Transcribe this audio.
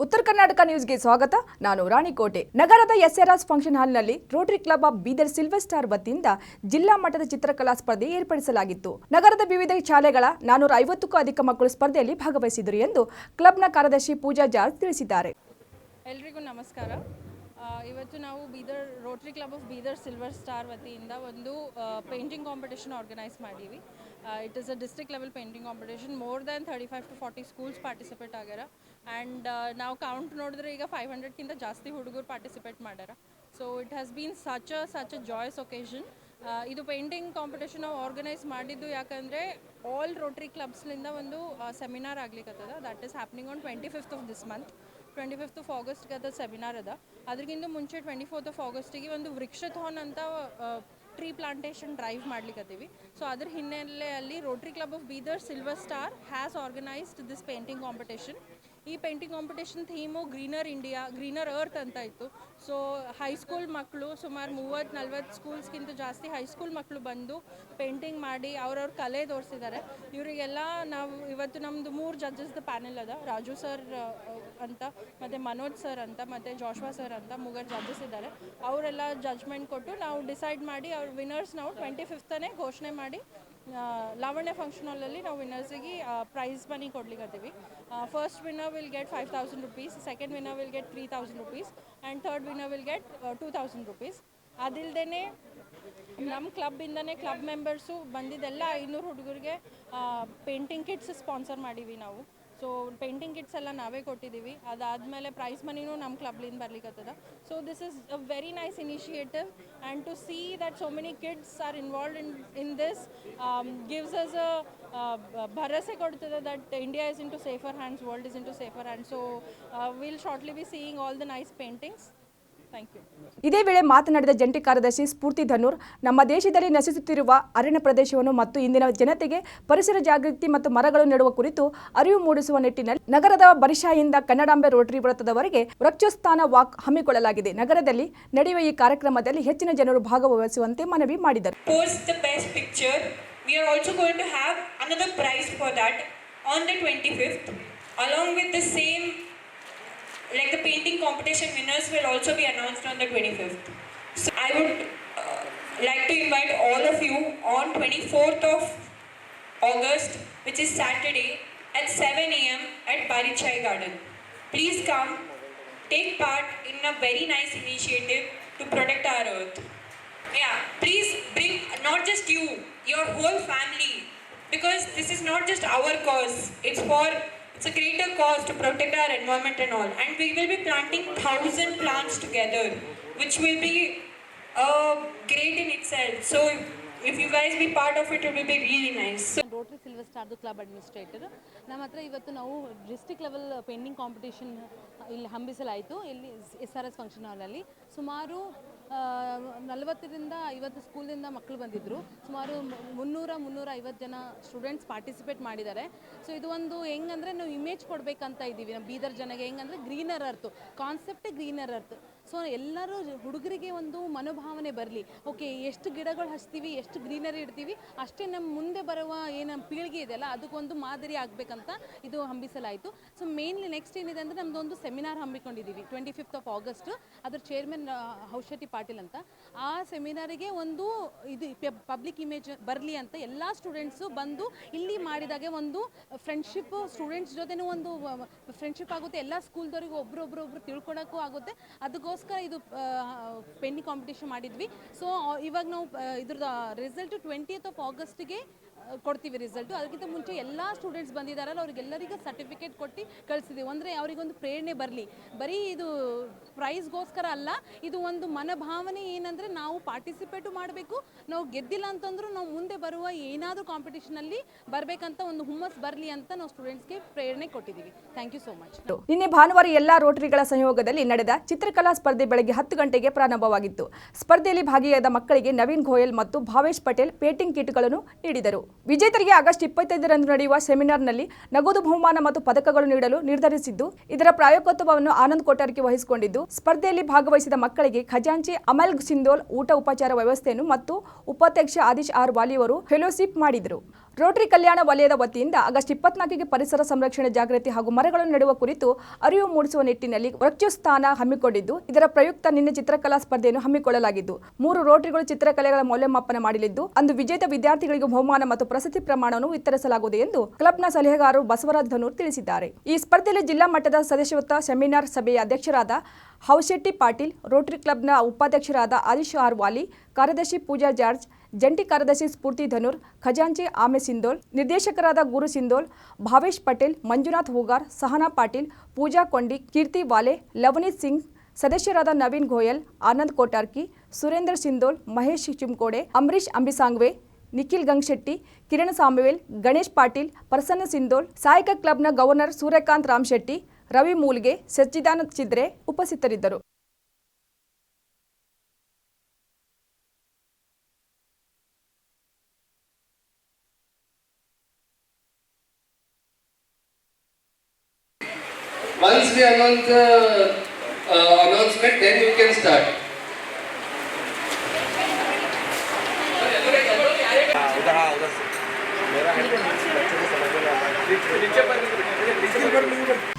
ಉತ್ತರ ಕರ್ನಾಟಕ ನ್ಯೂಸ್ಗೆ ಸ್ವಾಗತ. ನಾನು ರಾಣಿಕೋಟೆ. ನಗರದ ಎಸ್ಆರ್ಎಸ್ ಫಂಕ್ಷನ್ ಹಾಲ್ನಲ್ಲಿ Rotary club of Bidar silver star ವತಿಯಿಂದ ಜಿಲ್ಲಾ ಮಟ್ಟದ ಚಿತ್ರಕಲಾ ಸ್ಪರ್ಧೆ ಏರ್ಪಡಿಸಲಾಗಿತ್ತು. ನಗರದ ವಿವಿಧ ಶಾಲೆಗಳ 450ಕ್ಕೂ ಅಧಿಕ ಮಕ್ಕಳು ಸ್ಪರ್ಧೆಯಲ್ಲಿ ಭಾಗವಹಿಸಿದರು ಎಂದು ಕ್ಲಬ್ನ ಕಾರ್ಯದರ್ಶಿ ಪೂಜಾ ಜಾರ್ಜ್ ತಿಳಿಸಿದ್ದಾರೆ. ಎಲ್ಲರಿಗೂ ನಮಸ್ಕಾರ. ಇವತ್ತು ನಾವು Bidar rotary club of Bidar silver star ವತಿಯಿಂದ ಒಂದು ಪೇಂಟಿಂಗ್ ಕಾಂಪಿಟೇಷನ್ ಆರ್ಗನೈಸ್ ಮಾಡೀವಿ. It is a district level painting competition. More than 35 to 40 schools participate ಆಗ್ಯಾರ. ಆ್ಯಂಡ್ ನಾವು ಕೌಂಟ್ ನೋಡಿದ್ರೆ ಈಗ 500ಕ್ಕಿಂತ ಜಾಸ್ತಿ ಹುಡುಗರು ಪಾರ್ಟಿಸಿಪೇಟ್ ಮಾಡ್ಯಾರ. So it has been such a joyous occasion. ಇದು ಪೇಂಟಿಂಗ್ ಕಾಂಪಿಟೇಷನ್ ನಾವು ಆರ್ಗನೈಸ್ ಮಾಡಿದ್ದು ಯಾಕಂದರೆ ಆಲ್ ರೋಟರಿ ಕ್ಲಬ್ಸ್ಲಿಂದ ಒಂದು ಸೆಮಿನಾರ್ ಆಗ್ಲಿಕ್ಕತ್ತದ. That is happening on 25th of this month. 25th of August ಅದು ಸೆಮಿನಾರ್ ಅದ. ಅದಕ್ಕಿಂತ ಮುಂಚೆ 24th of Augustಗೆ ಒಂದು ವೃಕ್ಷಥಾನ್ ಅಂತ ಟ್ರೀ ಪ್ಲಾಂಟೇಷನ್ ಡ್ರೈವ್ ಮಾಡ್ಲಿಕ್ಕತ್ತೀವಿ. ಸೊ ಅದ್ರ ಹಿನ್ನೆಲೆಯಲ್ಲಿ rotary club of Bidar silver star has organised this painting competition. ಈ painting competition theme greener India, greener earth ಅಂತ ಇತ್ತು. ಸೊ ಹೈಸ್ಕೂಲ್ ಮಕ್ಕಳು ಸುಮಾರು 30-40 ಸ್ಕೂಲ್ಸ್ಗಿಂತ ಜಾಸ್ತಿ ಹೈಸ್ಕೂಲ್ ಮಕ್ಕಳು ಬಂದು ಪೇಂಟಿಂಗ್ ಮಾಡಿ ಅವ್ರವ್ರ ಕಲೆ ತೋರಿಸಿದ್ದಾರೆ. ಇವರಿಗೆಲ್ಲ ನಾವು ಇವತ್ತು ನಮ್ಮದು 3 ಜಡ್ಜಸ್ದು ಪ್ಯಾನೆಲ್ ಅದ. ರಾಜು ಸರ್ ಅಂತ, ಮತ್ತು ಮನೋಜ್ ಸರ್ ಅಂತ, ಮತ್ತು ಜಾಶ್ವಾ ಸರ್ ಅಂತ 3 ಜಡ್ಜಸ್ ಇದ್ದಾರೆ. ಅವರೆಲ್ಲ ಜಡ್ಜ್ಮೆಂಟ್ ಕೊಟ್ಟು ನಾವು ಡಿಸೈಡ್ ಮಾಡಿ ಅವ್ರ ವಿನ್ನರ್ಸ್ ನಾವು 25th ಘೋಷಣೆ ಮಾಡಿ ಲಾವಣ್ಯ ಫಂಕ್ಷನ್ ಹಾಲಲ್ಲಿ ನಾವು ವಿನ್ನರ್ಸಿಗೆ ಪ್ರೈಸ್ ಮನಿ ಕೊಡ್ಲಿಕ್ಕತ್ತೀವಿ. First winner will get 5,000 rupees, second winner will get 3,000 rupees, and third winner will get 2,000 rupees. ಅದಿಲ್ಲದೆ ನಮ್ಮ ಕ್ಲಬ್ಬಿಂದನೇ ಕ್ಲಬ್ ಮೆಂಬರ್ಸು ಬಂದಿದ್ದೆಲ್ಲ 500 ಹುಡುಗರಿಗೆ ಪೇಂಟಿಂಗ್ ಕಿಟ್ಸ್ ಸ್ಪಾನ್ಸರ್ ಮಾಡೀವಿ ನಾವು. ಸೊ ಪೇಂಟಿಂಗ್ ಕಿಟ್ಸ್ ಎಲ್ಲ ನಾವೇ ಕೊಟ್ಟಿದ್ದೀವಿ. ಅದಾದಮೇಲೆ ಪ್ರೈಸ್ ಮನಿನೂ ನಮ್ಮ ಕ್ಲಬ್ಲಿಂದ ಬರ್ಲಿಕ್ಕತ್ತದ. So this is a very nice initiative, and to see that so many kids are involved in this gives us ಭರವಸೆ ಕೊಡ್ತದೆ that India is into safer hands, world is into safer hands. So will shortly be seeing all the nice paintings. ಇದೇ ವೇಳೆ ಮಾತನಾಡಿದ ಜಂಟಿ ಕಾರ್ಯದರ್ಶಿ ಸ್ಫೂರ್ತಿ ಧನ್ನೂರ್, ನಮ್ಮ ದೇಶದಲ್ಲಿ ನಶಿಸುತ್ತಿರುವ ಅರಣ್ಯ ಪ್ರದೇಶವನ್ನು ಮತ್ತು ಇಂದಿನ ಜನತೆಗೆ ಪರಿಸರ ಜಾಗೃತಿ ಮತ್ತು ಮರಗಳು ನೆಡುವ ಕುರಿತು ಅರಿವು ಮೂಡಿಸುವ ನಿಟ್ಟಿನಲ್ಲಿ ನಗರದ ಬರಿಶಾಯಿಂದ ಕನ್ನಡಾಂಬೆ ರೋಟರಿ ವೃತ್ತದವರೆಗೆ ವೃಕ್ಷಸ್ಥಾನ ವಾಕ್ ಹಮ್ಮಿಕೊಳ್ಳಲಾಗಿದೆ. ನಗರದಲ್ಲಿ ನಡೆಯುವ ಈ ಕಾರ್ಯಕ್ರಮದಲ್ಲಿ ಹೆಚ್ಚಿನ ಜನರು ಭಾಗವಹಿಸುವಂತೆ ಮನವಿ ಮಾಡಿದರು. Like the painting competition winners will also be announced on the 25th. So I would like to invite all of you on 24th of August, which is Saturday, at 7 a.m. at Barichai Garden. Please come, take part in a very nice initiative to protect our earth. Yeah, please bring not just you, your whole family, because this is not just our cause, it's a greater cause to protect our environment and all. And we will be planting 1,000 plants together, which will be great in itself. So if you guys be part of it, it will be really nice. Rotary silver ಸ್ಟಾರ್ದು club administrator. ನಮ್ಮ ಹತ್ರ ಇವತ್ತು ನಾವು district level painting competition ಇಲ್ಲಿ ಹಮ್ಮಿಸಲಾಯಿತು. ಇಲ್ಲಿ SRS function ಹಾಲಲ್ಲಿ ಸುಮಾರು 40ರಿಂದ 50 ಸ್ಕೂಲಿಂದ ಮಕ್ಕಳು ಬಂದಿದ್ದರು. ಸುಮಾರು 300-350 ಜನ ಸ್ಟೂಡೆಂಟ್ಸ್ ಪಾರ್ಟಿಸಿಪೇಟ್ ಮಾಡಿದ್ದಾರೆ. ಸೊ ಇದು ಒಂದು ಹೆಂಗಂದರೆ ನಾವು ಇಮೇಜ್ ಕೊಡಬೇಕಂತ ಇದ್ದೀವಿ ನಮ್ಮ ಬೀದರ್ ಜನಗೆ. ಹೆಂಗಂದರೆ ಗ್ರೀನರ್ ಅರ್ತ್ ಕಾನ್ಸೆಪ್ಟೇ ಗ್ರೀನರ್ ಅರ್ತ್. ಸೊ ಎಲ್ಲರೂ ಹುಡುಗರಿಗೆ ಒಂದು ಮನೋಭಾವನೆ ಬರಲಿ. ಓಕೆ, ಎಷ್ಟು ಗಿಡಗಳು ಹಚ್ತೀವಿ, ಎಷ್ಟು ಗ್ರೀನರಿ ಇಡ್ತೀವಿ, ಅಷ್ಟೇ ನಮ್ಮ ಮುಂದೆ ಬರುವ ಏನು ಪೀಳಿಗೆ ಇದೆಯಲ್ಲ ಅದಕ್ಕೊಂದು ಮಾದರಿ ಆಗಬೇಕಂತ ಇದು ಹಮ್ಮಿಸಲಾಯಿತು. ಸೊ ಮೇನ್ಲಿ ನೆಕ್ಸ್ಟ್ ಏನಿದೆ ಅಂದರೆ ನಮ್ಮದೊಂದು ಸೆಮಿನಾರ್ ಹಮ್ಮಿಕೊಂಡಿದ್ದೀವಿ 25th of August. ಅದ್ರ ಚೇರ್ಮನ್ ಹೌಶೆಟ್ಟಿ ಪಾಟೀಲ್ ಅಂತ. ಆ ಸೆಮಿನಾರಿಗೆ ಒಂದು ಇದು ಪಬ್ಲಿಕ್ ಇಮೇಜ್ ಬರಲಿ ಅಂತ ಎಲ್ಲ ಸ್ಟೂಡೆಂಟ್ಸು ಬಂದು ಇಲ್ಲಿ ಮಾಡಿದಾಗೆ ಒಂದು ಫ್ರೆಂಡ್ಶಿಪ್, ಸ್ಟೂಡೆಂಟ್ಸ್ ಜೊತೆನೂ ಒಂದು ಫ್ರೆಂಡ್ಶಿಪ್ ಆಗುತ್ತೆ. ಎಲ್ಲ ಸ್ಕೂಲ್ದವ್ರಿಗೆ ಒಬ್ರು ತಿಳ್ಕೊಳಕ್ಕೂ ಆಗುತ್ತೆ. ಅದಕ್ಕೋಸ್ಕರ ಇದು ಪೇಂಟಿಂಗ್ ಕಾಂಪಿಟೇಷನ್ ಮಾಡಿದ್ವಿ. ಸೊ ಇವಾಗ ನಾವು ಇದ್ರದ್ದು ರಿಸಲ್ಟ್ 20th of Augustಗೆ ಕೊಡ್ತೀವಿ ರಿಸಲ್ಟು. ಅದಕ್ಕಿಂತ ಮುಂಚೆ ಎಲ್ಲ ಸ್ಟೂಡೆಂಟ್ಸ್ ಬಂದಿದ್ದಾರಲ್ಲ ಅವ್ರಿಗೆಲ್ಲರಿಗೂ ಸರ್ಟಿಫಿಕೇಟ್ ಕೊಟ್ಟು ಕಳಿಸಿದ್ದೀವಿ. ಅಂದರೆ ಅವರಿಗೊಂದು ಪ್ರೇರಣೆ ಬರಲಿ. ಬರೀ ಇದು ಪ್ರೈಸ್ಗೋಸ್ಕರ ಅಲ್ಲ, ಇದು ಒಂದು ಮನೋಭಾವನೆ. ಏನಂದರೆ ನಾವು ಪಾರ್ಟಿಸಿಪೇಟು ಮಾಡಬೇಕು, ನಾವು ಗೆದ್ದಿಲ್ಲ ಅಂತಂದ್ರೂ ನಾವು ಮುಂದೆ ಬರುವ ಏನಾದರೂ ಕಾಂಪಿಟೇಷನಲ್ಲಿ ಬರಬೇಕಂತ ಒಂದು ಹುಮ್ಮಸ್ ಬರಲಿ ಅಂತ ನಾವು ಸ್ಟೂಡೆಂಟ್ಸ್ಗೆ ಪ್ರೇರಣೆ ಕೊಟ್ಟಿದ್ದೀವಿ. Thank you so much. ನಿನ್ನೆ ಭಾನುವಾರ ಎಲ್ಲ ರೋಟರಿಗಳ ಸಹಯೋಗದಲ್ಲಿ ನಡೆದ ಚಿತ್ರಕಲಾ ಸ್ಪರ್ಧೆ ಬೆಳಗ್ಗೆ 10 ಗಂಟೆಗೆ ಪ್ರಾರಂಭವಾಗಿತ್ತು. ಸ್ಪರ್ಧೆಯಲ್ಲಿ ಭಾಗಿಯಾದ ಮಕ್ಕಳಿಗೆ ನವೀನ್ ಗೋಯಲ್ ಮತ್ತು ಭಾವೇಶ್ ಪಟೇಲ್ ಪೇಂಟಿಂಗ್ ಕಿಟ್ಗಳನ್ನು ನೀಡಿದರು. ವಿಜೇತರಿಗೆ ಆಗಸ್ಟ್ 25ರಂದು ನಡೆಯುವ ಸೆಮಿನಾರ್ನಲ್ಲಿ ನಗದು ಬಹುಮಾನ ಮತ್ತು ಪದಕಗಳು ನೀಡಲು ನಿರ್ಧರಿಸಿದ್ದು, ಇದರ ಪ್ರಾಯೋಜಕತ್ವವನ್ನು ಆನಂದ್ ಕೊಠಾರ್ಕಿ ವಹಿಸಿಕೊಂಡಿದ್ದು, ಸ್ಪರ್ಧೆಯಲ್ಲಿ ಭಾಗವಹಿಸಿದ ಮಕ್ಕಳಿಗೆ ಖಜಾಂಚಿ ಅಮಲ್ ಸಿಂಧೋಲ್ ಊಟ ಉಪಚಾರ ವ್ಯವಸ್ಥೆಯನ್ನು ಮತ್ತು ಉಪಾಧ್ಯಕ್ಷ ಆದಿಶ್ ಆರ್ ವಾಲಿಯವರು ಫೆಲೋಶಿಪ್ ಮಾಡಿದರು. ರೋಟರಿ ಕಲ್ಯಾಣ ವಲಯದ ವತಿಯಿಂದ ಆಗಸ್ಟ್ 24ಗೆ ಪರಿಸರ ಸಂರಕ್ಷಣೆ ಜಾಗೃತಿ ಹಾಗೂ ಮರಗಳನ್ನು ನೆಡುವ ಕುರಿತು ಅರಿವು ಮೂಡಿಸುವ ನಿಟ್ಟಿನಲ್ಲಿ ವೃಕ್ಷಸ್ಥಾನ ಹಮ್ಮಿಕೊಂಡಿದ್ದು, ಇದರ ಪ್ರಯುಕ್ತ ನಿನ್ನೆ ಚಿತ್ರಕಲಾ ಸ್ಪರ್ಧೆಯನ್ನು ಹಮ್ಮಿಕೊಳ್ಳಲಾಗಿದ್ದು 3 ರೋಟರಿಗಳು ಚಿತ್ರಕಲೆಗಳ ಮೌಲ್ಯಮಾಪನ ಮಾಡಲಿದ್ದು, ಅಂದು ವಿಜೇತ ವಿದ್ಯಾರ್ಥಿಗಳಿಗೆ ಬಹುಮಾನ ಮತ್ತು ಪ್ರಶಸ್ತಿ ಪ್ರಮಾಣವನ್ನು ವಿತರಿಸಲಾಗುವುದು ಎಂದು ಕ್ಲಬ್ನ ಸಲಹೆಗಾರರು ಬಸವರಾಜ್ ಧನೂರ್ ತಿಳಿಸಿದ್ದಾರೆ. ಈ ಸ್ಪರ್ಧೆಯಲ್ಲಿ ಜಿಲ್ಲಾ ಮಟ್ಟದ ಸದಸ್ಯತ್ವ ಸೆಮಿನಾರ್ ಸಭೆಯ ಅಧ್ಯಕ್ಷರಾದ ಹೌಶೆಟ್ಟಿ ಪಾಟೀಲ್, ರೋಟರಿ ಕ್ಲಬ್ನ ಉಪಾಧ್ಯಕ್ಷರಾದ ಆದಿಶ್ ಆರ್ವಾಲಿ, ಕಾರ್ಯದರ್ಶಿ ಪೂಜಾ ಜಾರ್ಜ್, ಜಂಟಿ ಕಾರ್ಯದರ್ಶಿ ಸ್ಫೂರ್ತಿ ಧನೂರ್, ಖಜಾಂಚಿ ಆಮೆ ಸಿಂಧೋಲ್, ನಿರ್ದೇಶಕರಾದ ಗುರು ಸಿಂಧೋಲ್, ಭಾವೇಶ್ ಪಟೇಲ್, ಮಂಜುನಾಥ್ ಹೂಗಾರ್, ಸಹನಾ ಪಾಟೀಲ್, ಪೂಜಾ ಕೊಂಡಿ, ಕೀರ್ತಿ ವಾಲೆ, ಲವನೀತ್ ಸಿಂಗ್, ಸದಸ್ಯರಾದ ನವೀನ್ ಗೋಯಲ್, ಆನಂದ್ ಕೋಟಾರ್ಕಿ, ಸುರೇಂದ್ರ ಸಿಂಧೋಲ್, ಮಹೇಶ್ ಚಿಮ್ಕೋಡೆ, ಅಂಬರೀಶ್ ಅಂಬಿಸಾಂಗ್ವೆ, ನಿಖಿಲ್ ಗಂಗಶೆಟ್ಟಿ, ಕಿರಣ್ ಸಾಮುವೇಲ್, ಗಣೇಶ್ ಪಾಟೀಲ್, ಪ್ರಸನ್ನ ಸಿಂಧೋಲ್, ಸಹಾಯಕ ಕ್ಲಬ್ನ ಗವರ್ನರ್ ಸೂರ್ಯಕಾಂತ್ ರಾಮಶೆಟ್ಟಿ, ರವಿ ಮೂಲ್ಗೆ, ಸಚ್ಚಿದಾನಂದ್ ಚಿದ್ರೆ ಉಪಸ್ಥಿತರಿದ್ದರು. Once we announce the announcement, then you can start. उधर मेरा है